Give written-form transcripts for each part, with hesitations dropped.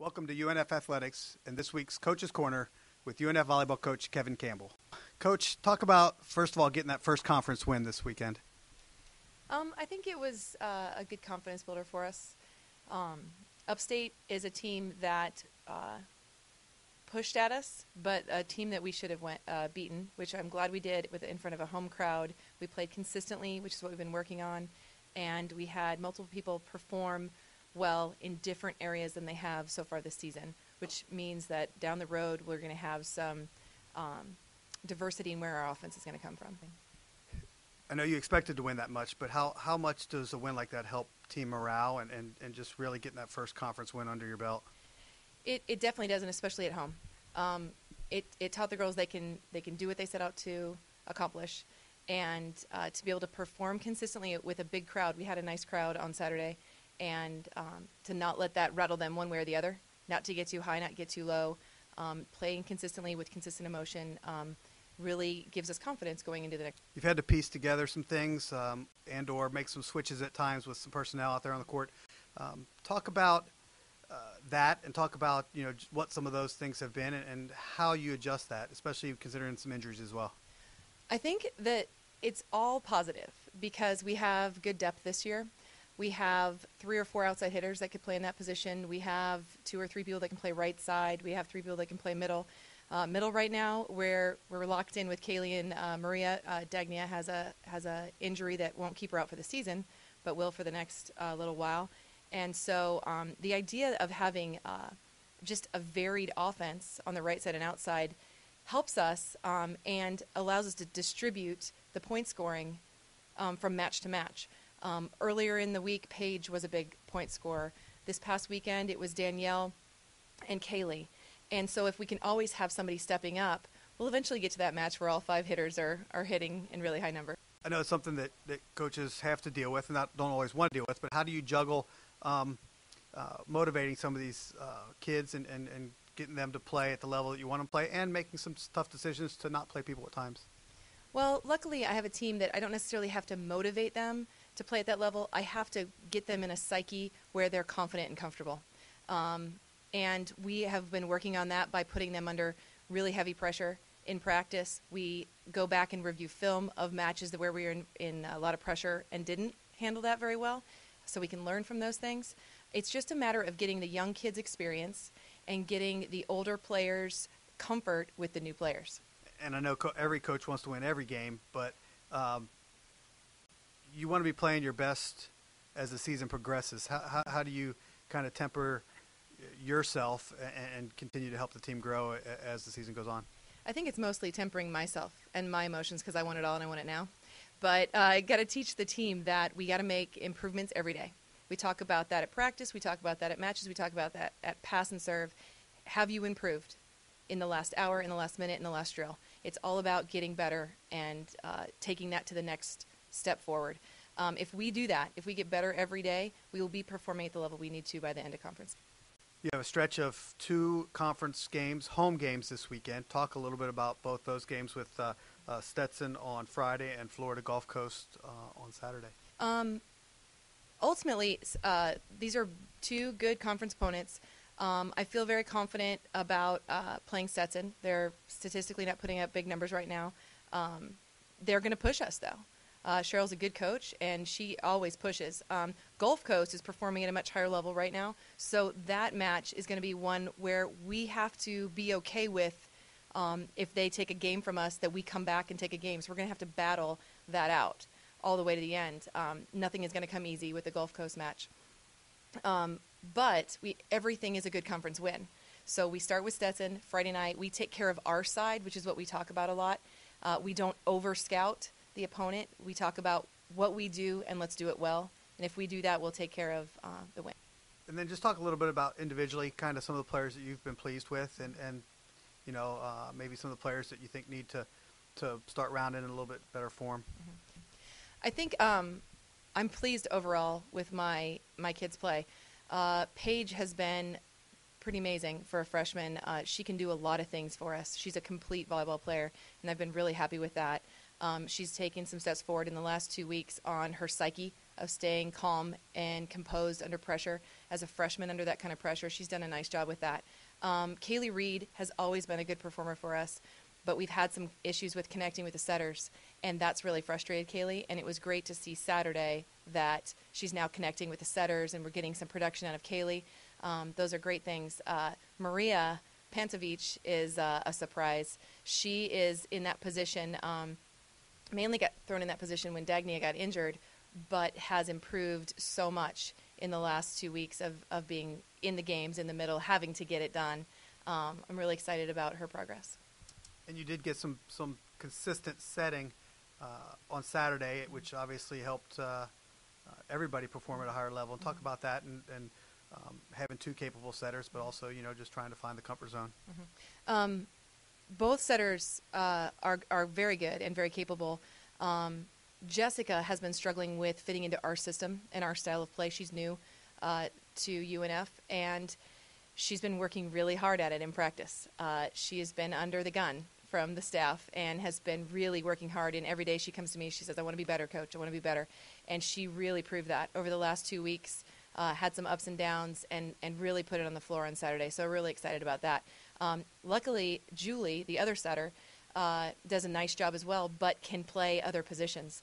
Welcome to UNF Athletics and this week's Coach's Corner with UNF volleyball coach Kevin Campbell. Coach, talk about, first of all, getting that first conference win this weekend. I think it was a good confidence builder for us. Upstate is a team that pushed at us, but a team that we should have beaten, which I'm glad we did in front of a home crowd. We played consistently, which is what we've been working on, and we had multiple people perform well in different areas than they have so far this season, which means that down the road we're going to have some diversity in where our offense is going to come from. I know you expected to win that much, but how much does a win like that help team morale and just really getting that first conference win under your belt? It definitely does, and especially at home. It taught the girls they can do what they set out to accomplish, and to be able to perform consistently with a big crowd. We had a nice crowd on Saturday, and to not let that rattle them one way or the other, not to get too high, not get too low, playing consistently with consistent emotion really gives us confidence going into the next. You've had to piece together some things and or make some switches at times with some personnel out there on the court. Talk about that and talk about what some of those things have been and how you adjust that, especially considering some injuries as well. I think that it's all positive because we have good depth this year. We have 3 or 4 outside hitters that could play in that position. We have 2 or 3 people that can play right side. We have 3 people that can play middle. Middle right now, where we're locked in with Kaylee and Maria. Dagnia has a injury that won't keep her out for the season, but will for the next little while. And so the idea of having just a varied offense on the right side and outside helps us and allows us to distribute the point scoring from match to match. Earlier in the week, Paige was a big point scorer. This past weekend, it was Danielle and Kaylee. And so if we can always have somebody stepping up, we'll eventually get to that match where all 5 hitters are hitting in really high number. I know it's something that coaches have to deal with and don't always want to deal with, but how do you juggle motivating some of these kids and getting them to play at the level that you want them to play and making some tough decisions to not play people at times? Well, luckily I have a team that I don't necessarily have to motivate them to play at that level. I have to get them in a psyche where they're confident and comfortable. And we have been working on that by putting them under really heavy pressure in practice. We go back and review film of matches where we were in a lot of pressure and didn't handle that very well, so we can learn from those things. It's just a matter of getting the young kids experience and getting the older players comfort with the new players. And I know every coach wants to win every game, but you want to be playing your best as the season progresses. How do you kind of temper yourself and continue to help the team grow as the season goes on? I think it's mostly tempering myself and my emotions because I want it all and I want it now. But I got to teach the team that we got to make improvements every day. We talk about that at practice. We talk about that at matches. We talk about that at pass and serve. Have you improved in the last hour, in the last minute, in the last drill? It's all about getting better and taking that to the next step forward. If we do that, if we get better every day, we will be performing at the level we need to by the end of conference. You have a stretch of 2 conference games, home games this weekend. Talk a little bit about both those games with Stetson on Friday and Florida Gulf Coast on Saturday. Ultimately, these are 2 good conference opponents. I feel very confident about playing Stetson. They're statistically not putting up big numbers right now. They're going to push us, though. Cheryl's a good coach, and she always pushes. Gulf Coast is performing at a much higher level right now, so that match is going to be one where we have to be okay with if they take a game from us that we come back and take a game. So we're going to have to battle that out all the way to the end. Nothing is going to come easy with the Gulf Coast match. But everything is a good conference win. So we start with Stetson Friday night. We take care of our side, which is what we talk about a lot. We don't over-scout the opponent. We talk about what we do and let's do it well. And if we do that, we'll take care of the win. And then just talk a little bit about individually kind of some of the players that you've been pleased with and maybe some of the players that you think need to start rounding in a little bit better form. Mm-hmm. I think I'm pleased overall with my kids' play. Paige has been pretty amazing for a freshman. She can do a lot of things for us. She's a complete volleyball player, and I've been really happy with that. She's taken some steps forward in the last 2 weeks on her psyche of staying calm and composed under pressure, as a freshman under that kind of pressure. She's done a nice job with that. Kaylee Reed has always been a good performer for us, but we've had some issues with connecting with the setters, and that's really frustrated Kaylee. And it was great to see Saturday that she's now connecting with the setters, and we're getting some production out of Kaylee. Those are great things. Maria Pantovic is a surprise. She is in that position, mainly got thrown in that position when Dagnia got injured, but has improved so much in the last 2 weeks of being in the games in the middle, having to get it done. I'm really excited about her progress. And you did get some consistent setting on Saturday, which obviously helped everybody perform at a higher level. And talk about that and having two capable setters, but also, just trying to find the comfort zone. Both setters are very good and very capable. Jessica has been struggling with fitting into our system and our style of play. She's new to UNF, and she's been working really hard at it in practice. She has been under the gun from the staff and has been really working hard. And every day she comes to me, she says, "I want to be better, Coach. I want to be better." And she really proved that over the last 2 weeks. Had some ups and downs and really put it on the floor on Saturday. So really excited about that. Luckily, Julie, the other setter, does a nice job as well, but can play other positions.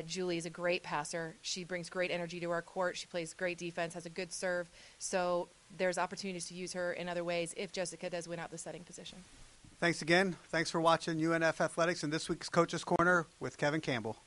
Julie is a great passer. She brings great energy to our court. She plays great defense, has a good serve. So there's opportunities to use her in other ways if Jessica does win out the setting position. Thanks again. Thanks for watching UNF Athletics and this week's Coach's Corner with Kevin Campbell.